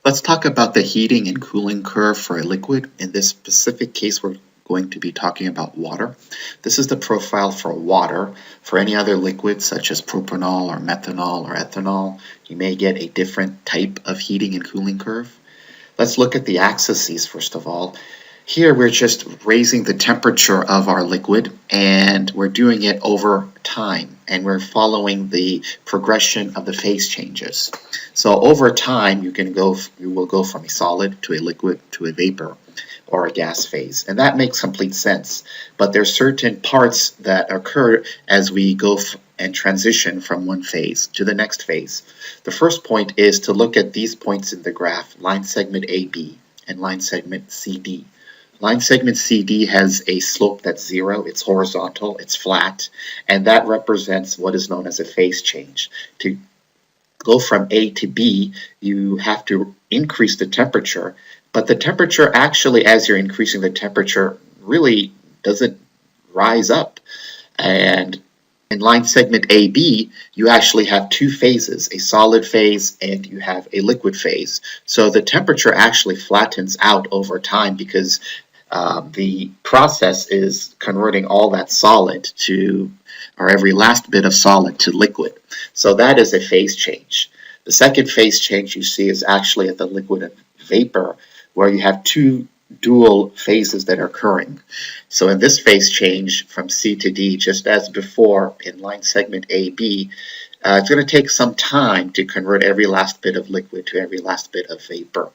Let's talk about the heating and cooling curve for a liquid. In this specific case, we're going to be talking about water. This is the profile for water. For any other liquid, such as propanol or methanol or ethanol, you may get a different type of heating and cooling curve. Let's look at the axes first of all. Here we're just raising the temperature of our liquid, and we're doing it over time, and we're following the progression of the phase changes. So over time, you will go from a solid to a liquid to a vapor or a gas phase, and that makes complete sense. But there are certain parts that occur as we go and transition from one phase to the next phase. The first point is to look at these points in the graph, line segment AB and line segment CD. Line segment CD has a slope that's zero, it's horizontal, it's flat, and that represents what is known as a phase change. To go from A to B, you have to increase the temperature, but the temperature actually, as you're increasing the temperature, really doesn't rise up. And in line segment AB, you actually have two phases, a solid phase and you have a liquid phase. So the temperature actually flattens out over time because the process is converting all that solid to, or every last bit of solid to liquid. So that is a phase change. The second phase change you see is actually at the liquid and vapor, where you have two dual phases that are occurring. So in this phase change from C to D, just as before in line segment AB, it's going to take some time to convert every last bit of liquid to every last bit of vapor.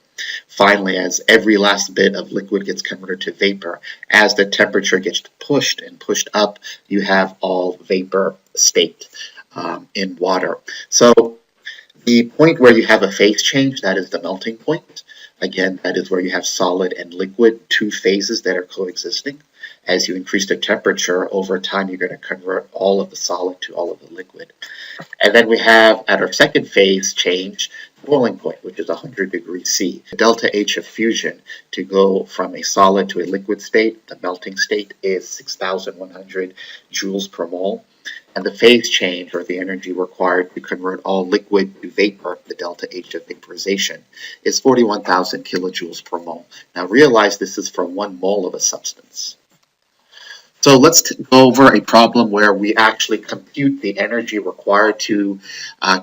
Finally, as every last bit of liquid gets converted to vapor, as the temperature gets pushed and pushed up, you have all vapor state in water. So the point where you have a phase change, that is the melting point. Again, that is where you have solid and liquid, two phases that are coexisting. As you increase the temperature, over time you're going to convert all of the solid to all of the liquid. And then we have, at our second phase change, boiling point, which is 100 degrees C. The delta H of fusion to go from a solid to a liquid state, the melting state, is 6,100 joules per mole. And the phase change, or the energy required to convert all liquid to vapor, the delta H of vaporization, is 41,000 kilojoules per mole. Now realize this is for 1 mole of a substance. So let's go over a problem where we actually compute the energy required to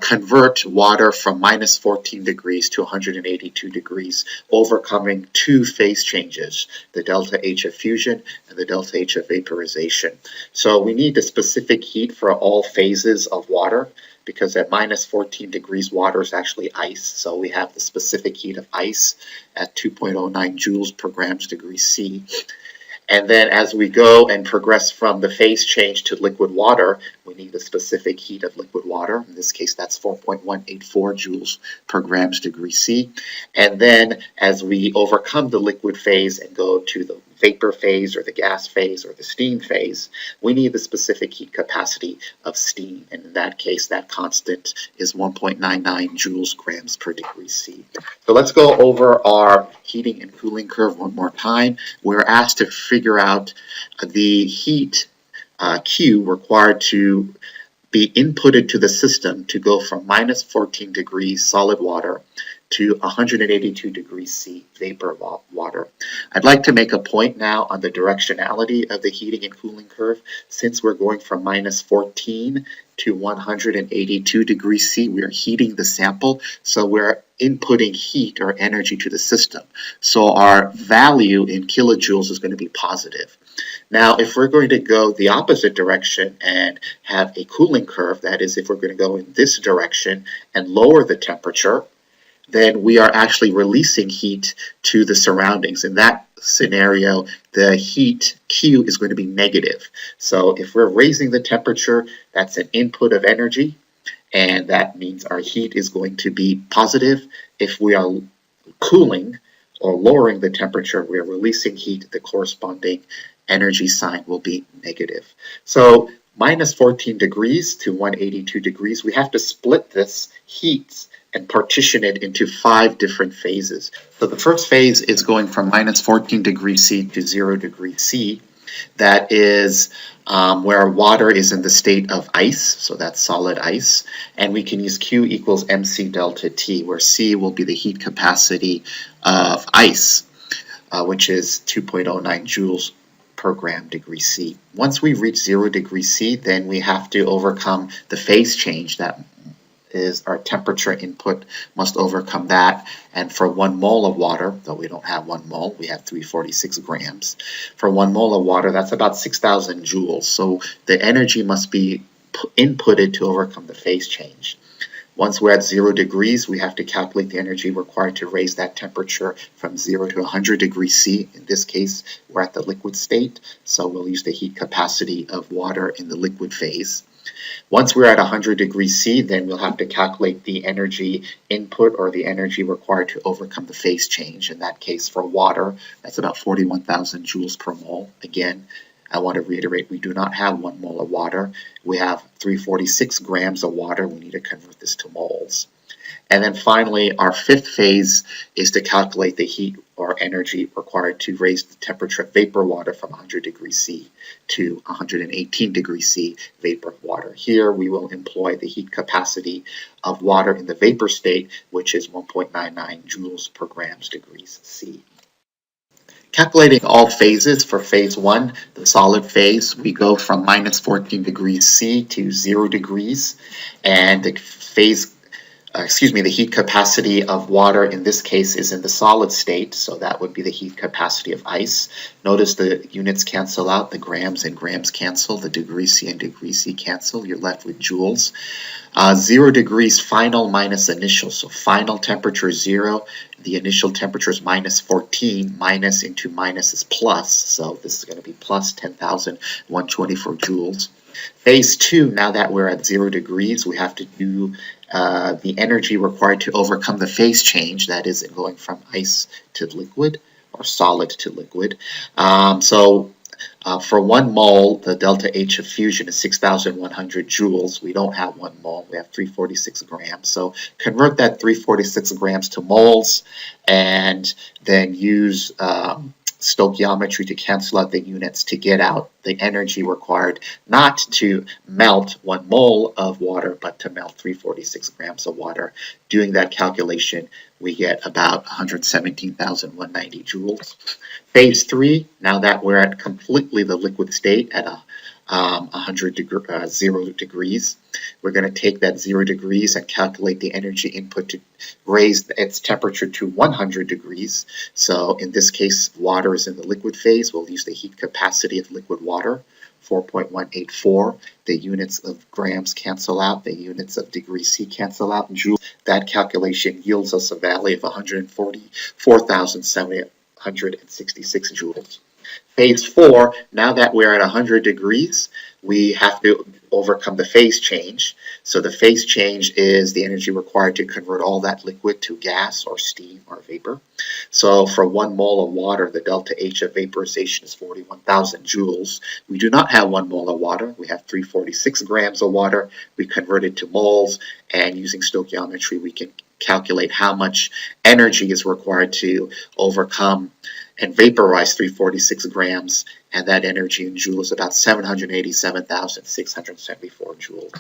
convert water from minus 14 degrees to 182 degrees, overcoming two phase changes, the delta H of fusion and the delta H of vaporization. So we need the specific heat for all phases of water, because at minus 14 degrees, water is actually ice. So we have the specific heat of ice at 2.09 joules per grams degree C. And then as we go and progress from the phase change to liquid water, we need the specific heat of liquid water. In this case, that's 4.184 joules per grams degree C. And then as we overcome the liquid phase and go to the vapor phase or the gas phase or the steam phase, we need the specific heat capacity of steam. And in that case, that constant is 1.99 joules grams per degree C. So let's go over our heating and cooling curve one more time. We're asked to figure out the heat Q required to be inputted to the system to go from minus 14 degrees solid water to 182 degrees C vapor water. I'd like to make a point now on the directionality of the heating and cooling curve. Since we're going from minus 14 to 182 degrees C, we are heating the sample, so we're inputting heat or energy to the system. So our value in kilojoules is going to be positive. Now, if we're going to go the opposite direction and have a cooling curve, that is, if we're going to go in this direction and lower the temperature, then we are actually releasing heat to the surroundings. In that scenario, the heat Q is going to be negative. So if we're raising the temperature, that's an input of energy, and that means our heat is going to be positive. If we are cooling or lowering the temperature, we are releasing heat, the corresponding energy sign will be negative. So minus 14 degrees to 182 degrees, we have to split this heat and partition it into 5 different phases. So the first phase is going from minus 14 degrees C to 0 degrees C. That is where water is in the state of ice, so that's solid ice, and we can use Q equals mc delta T, where C will be the heat capacity of ice, which is 2.09 joules per gram degree C. Once we reach 0 degrees C, then we have to overcome the phase change. That is our temperature input must overcome that. And for 1 mole of water, though we don't have 1 mole, we have 346 grams. For 1 mole of water, that's about 6,000 joules. So the energy must be inputted to overcome the phase change. Once we're at 0 degrees, we have to calculate the energy required to raise that temperature from 0 to 100 degrees C. In this case, we're at the liquid state, so we'll use the heat capacity of water in the liquid phase. Once we're at 100 degrees C, then we'll have to calculate the energy input or the energy required to overcome the phase change. In that case, for water, that's about 41,000 joules per mole. Again, I want to reiterate, we do not have 1 mole of water. We have 346 grams of water. We need to convert this to moles. And then finally, our fifth phase is to calculate the heat or energy required to raise the temperature of vapor water from 100 degrees C to 118 degrees C vapor water. Here we will employ the heat capacity of water in the vapor state, which is 1.99 joules per grams degrees C. Calculating all phases for phase 1, the solid phase, we go from minus 14 degrees C to 0 degrees, and the the heat capacity of water in this case is in the solid state, so that would be the heat capacity of ice. Notice the units cancel out, the grams and grams cancel, the degree C and degree C cancel, you're left with joules. 0 degrees final minus initial, so final temperature is 0, the initial temperature is minus 14, minus into minus is plus, so this is going to be plus 10,124 joules. Phase 2, now that we're at 0 degrees, we have to do the energy required to overcome the phase change, that is going from ice to liquid or solid to liquid. For 1 mole, the delta H of fusion is 6,100 joules. We don't have 1 mole, we have 346 grams. So convert that 346 grams to moles and then use stoichiometry to cancel out the units to get out the energy required not to melt 1 mole of water, but to melt 346 grams of water. Doing that calculation, we get about 117,190 joules. Phase 3, now that we're at completely the liquid state at 0 degrees, we're going to take that 0 degrees and calculate the energy input to raise its temperature to 100 degrees. So in this case, water is in the liquid phase. We'll use the heat capacity of liquid water, 4.184. The units of grams cancel out, the units of degree C cancel out, joules. That calculation yields us a value of 144,766 joules. Phase 4, now that we're at 100 degrees, we have to overcome the phase change. So the phase change is the energy required to convert all that liquid to gas or steam or vapor. So for 1 mole of water, the delta H of vaporization is 41,000 joules. We do not have 1 mole of water. We have 346 grams of water. We convert it to moles, and using stoichiometry, we can calculate how much energy is required to overcome and vaporize 346 grams, and that energy in joules is about 787,674 joules.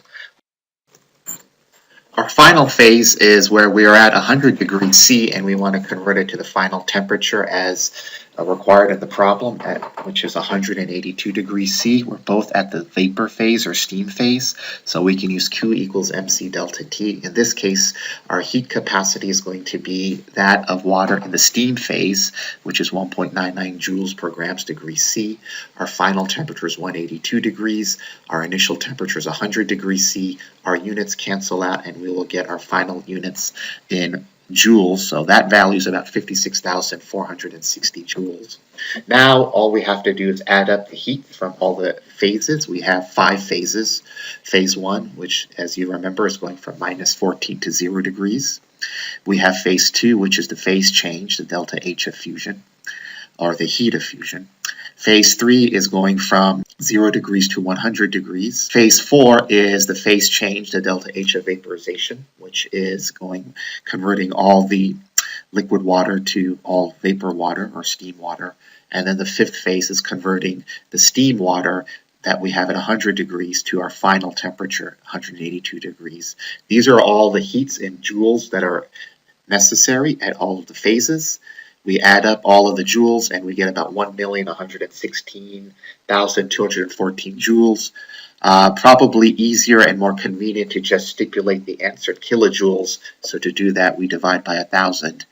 Our final phase is where we are at 100 degrees C and we want to convert it to the final temperature as required in the problem, which is 182 degrees C. We're both at the vapor phase or steam phase, so we can use Q equals mc delta T. In this case, our heat capacity is going to be that of water in the steam phase, which is 1.99 joules per grams degree C. Our final temperature is 182 degrees. Our initial temperature is 100 degrees C. Our units cancel out, and we will get our final units in joules, so that value is about 56,460 joules. Now all we have to do is add up the heat from all the phases. We have 5 phases. Phase 1, which as you remember is going from minus 14 to 0 degrees. We have phase 2, which is the phase change, the delta H of fusion, or the heat of fusion. Phase 3 is going from 0 degrees to 100 degrees. Phase 4 is the phase change, the delta H of vaporization, which is converting all the liquid water to all vapor water or steam water. And then the fifth phase is converting the steam water that we have at 100 degrees to our final temperature, 182 degrees. These are all the heats in joules that are necessary at all of the phases. We add up all of the joules and we get about 1,116,214 joules. Probably easier and more convenient to just stipulate the answer in kilojoules. So to do that, we divide by 1,000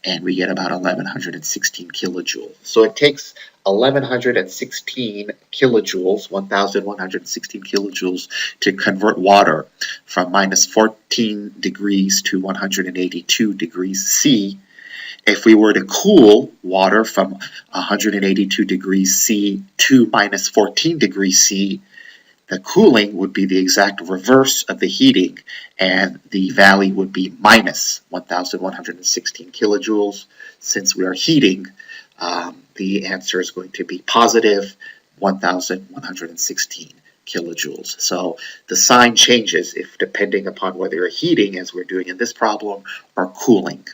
and we get about 1,116 kilojoules. So it takes 1,116 kilojoules, 1,116 kilojoules to convert water from minus 14 degrees to 182 degrees C. If we were to cool water from 182 degrees C to minus 14 degrees C, the cooling would be the exact reverse of the heating, and the value would be minus 1,116 kilojoules. Since we are heating, the answer is going to be positive 1,116 kilojoules. So the sign changes if depending upon whether you're heating, as we're doing in this problem, or cooling.